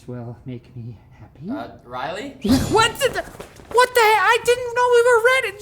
this will make me happy. Riley? What the heck? I didn't know we were ready.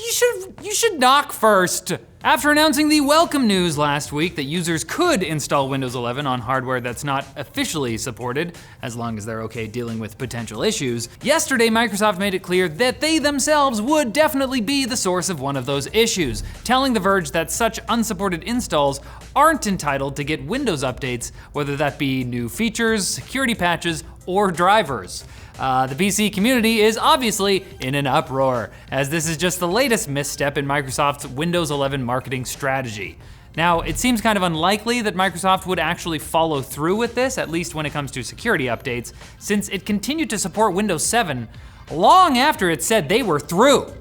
You should knock first. After announcing the welcome news last week that users could install Windows 11 on hardware that's not officially supported, as long as they're okay dealing with potential issues, yesterday Microsoft made it clear that they themselves would definitely be the source of one of those issues, telling The Verge that such unsupported installs aren't entitled to get Windows updates, whether that be new features, security patches, or drivers. The PC community is obviously in an uproar, as this is just the latest misstep in Microsoft's Windows 11 marketing strategy. Now, it seems kind of unlikely that Microsoft would actually follow through with this, at least when it comes to security updates, since it continued to support Windows 7 long after it said they were through.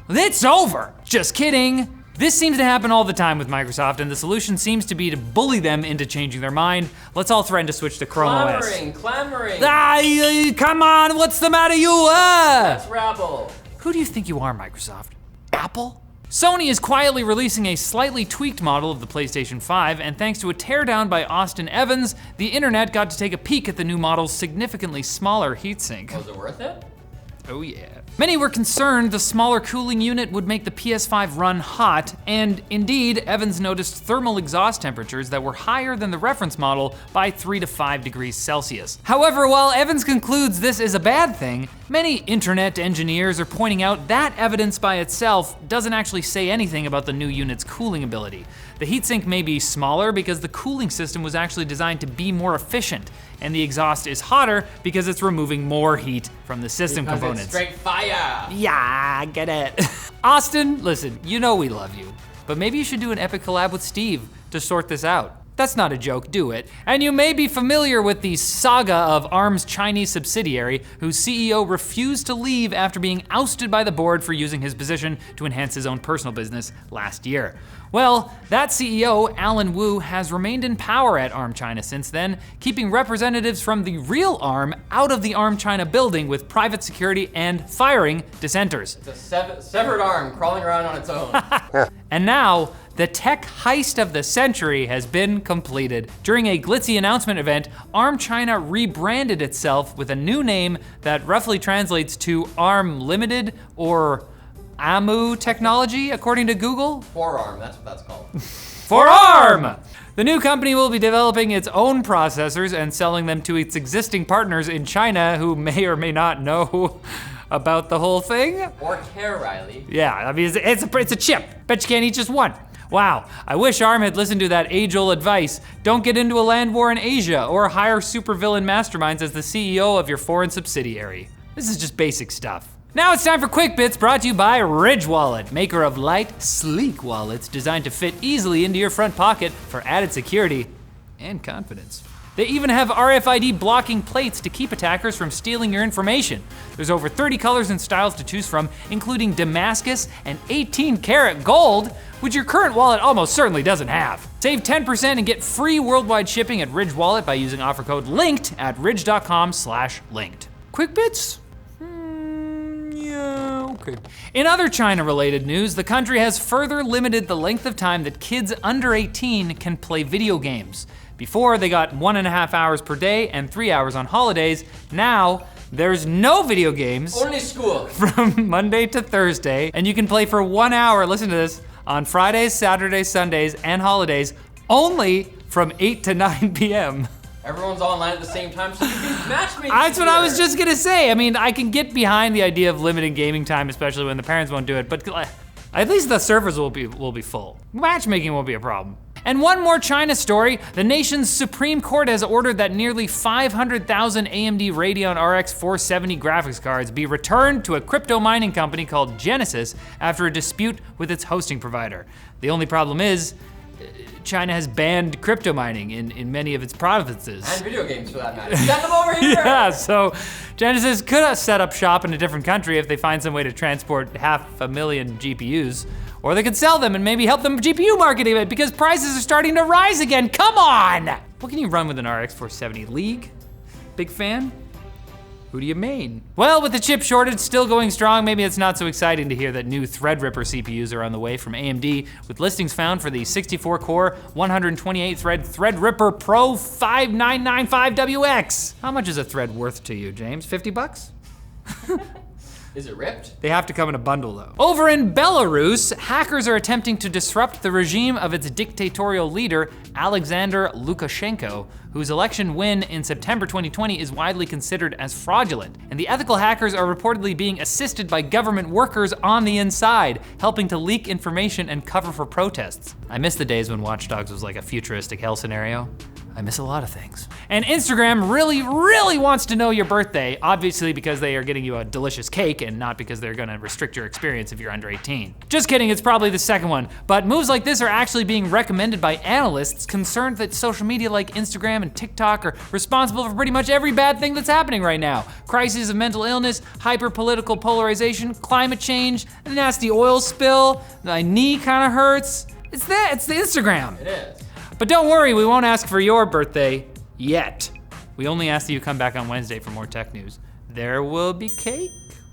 It's over! Just kidding! This seems to happen all the time with Microsoft, and the solution seems to be to bully them into changing their mind. Let's all threaten to switch to Chrome OS. Clamoring. Come on, what's the matter, you? That's rabble. Who do you think you are, Microsoft? Apple? Sony is quietly releasing a slightly tweaked model of the PlayStation 5, and thanks to a teardown by Austin Evans, the internet got to take a peek at the new model's significantly smaller heatsink. Was it worth it? Oh yeah. Many were concerned the smaller cooling unit would make the PS5 run hot, and indeed, Evans noticed thermal exhaust temperatures that were higher than the reference model by 3 to 5 degrees Celsius. However, while Evans concludes this is a bad thing, many internet engineers are pointing out that evidence by itself doesn't actually say anything about the new unit's cooling ability. The heatsink may be smaller because the cooling system was actually designed to be more efficient, and the exhaust is hotter because it's removing more heat from the system components. It's straight fire! Yeah, I get it. Austin, listen, you know we love you, but maybe you should do an epic collab with Steve to sort this out. That's not a joke, do it. And you may be familiar with the saga of ARM's Chinese subsidiary, whose CEO refused to leave after being ousted by the board for using his position to enhance his own personal business last year. Well, that CEO, Alan Wu, has remained in power at ARM China since then, keeping representatives from the real ARM out of the ARM China building with private security and firing dissenters. It's a severed arm crawling around on its own. And now, the tech heist of the century has been completed. During a glitzy announcement event, ARM China rebranded itself with a new name that roughly translates to ARM Limited or AMU Technology, according to Google. Forearm, that's what that's called. For ARM! The new company will be developing its own processors and selling them to its existing partners in China who may or may not know about the whole thing. Or care, Riley. Yeah, I mean, it's a chip. Bet you can't eat just one. Wow, I wish ARM had listened to that age-old advice. Don't get into a land war in Asia or hire supervillain masterminds as the CEO of your foreign subsidiary. This is just basic stuff. Now it's time for Quick Bits, brought to you by Ridge Wallet, maker of light, sleek wallets designed to fit easily into your front pocket for added security and confidence. They even have RFID blocking plates to keep attackers from stealing your information. There's over 30 colors and styles to choose from, including Damascus and 18-karat gold, which your current wallet almost certainly doesn't have. Save 10% and get free worldwide shipping at Ridge Wallet by using offer code LINKED at ridge.com/linked. Quick Bits? Yeah, okay. In other China-related news, the country has further limited the length of time that kids under 18 can play video games. Before, they got 1.5 hours per day and 3 hours on holidays. Now, there's no video games. Only school. From Monday to Thursday, and you can play for 1 hour, listen to this, on Fridays, Saturdays, Sundays, and holidays, only from 8 to 9 p.m. Everyone's online at the same time, so you can matchmake. That's what I was just gonna say. I mean, I can get behind the idea of limiting gaming time, especially when the parents won't do it, but at least the servers will be full. Matchmaking won't be a problem. And one more China story, the nation's Supreme Court has ordered that nearly 500,000 AMD Radeon RX 470 graphics cards be returned to a crypto mining company called Genesis after a dispute with its hosting provider. The only problem is, China has banned crypto mining in many of its provinces. And video games, for that matter. Send them over here! Yeah, so Genesis could have set up shop in a different country if they find some way to transport 500,000 GPUs. Or they could sell them and maybe help them GPU marketing it because prices are starting to rise again. Come on! What can you run with an RX 470? League? Big fan? Who do you mean? Well, with the chip shortage still going strong, maybe it's not so exciting to hear that new Threadripper CPUs are on the way from AMD, with listings found for the 64-core, 128-thread Threadripper Pro 5995WX. How much is a thread worth to you, James? 50 bucks? Is it ripped? They have to come in a bundle though. Over in Belarus, hackers are attempting to disrupt the regime of its dictatorial leader, Alexander Lukashenko, whose election win in September 2020 is widely considered as fraudulent. And the ethical hackers are reportedly being assisted by government workers on the inside, helping to leak information and cover for protests. I miss the days when Watch Dogs was like a futuristic hell scenario. I miss a lot of things. And Instagram really, really wants to know your birthday, obviously because they are getting you a delicious cake and not because they're gonna restrict your experience if you're under 18. Just kidding, it's probably the second one. But moves like this are actually being recommended by analysts concerned that social media like Instagram and TikTok are responsible for pretty much every bad thing that's happening right now. Crises of mental illness, hyper-political polarization, climate change, a nasty oil spill, my knee kinda hurts. It's the Instagram. It is. But don't worry, we won't ask for your birthday yet. We only ask that you come back on Wednesday for more tech news. There will be cake.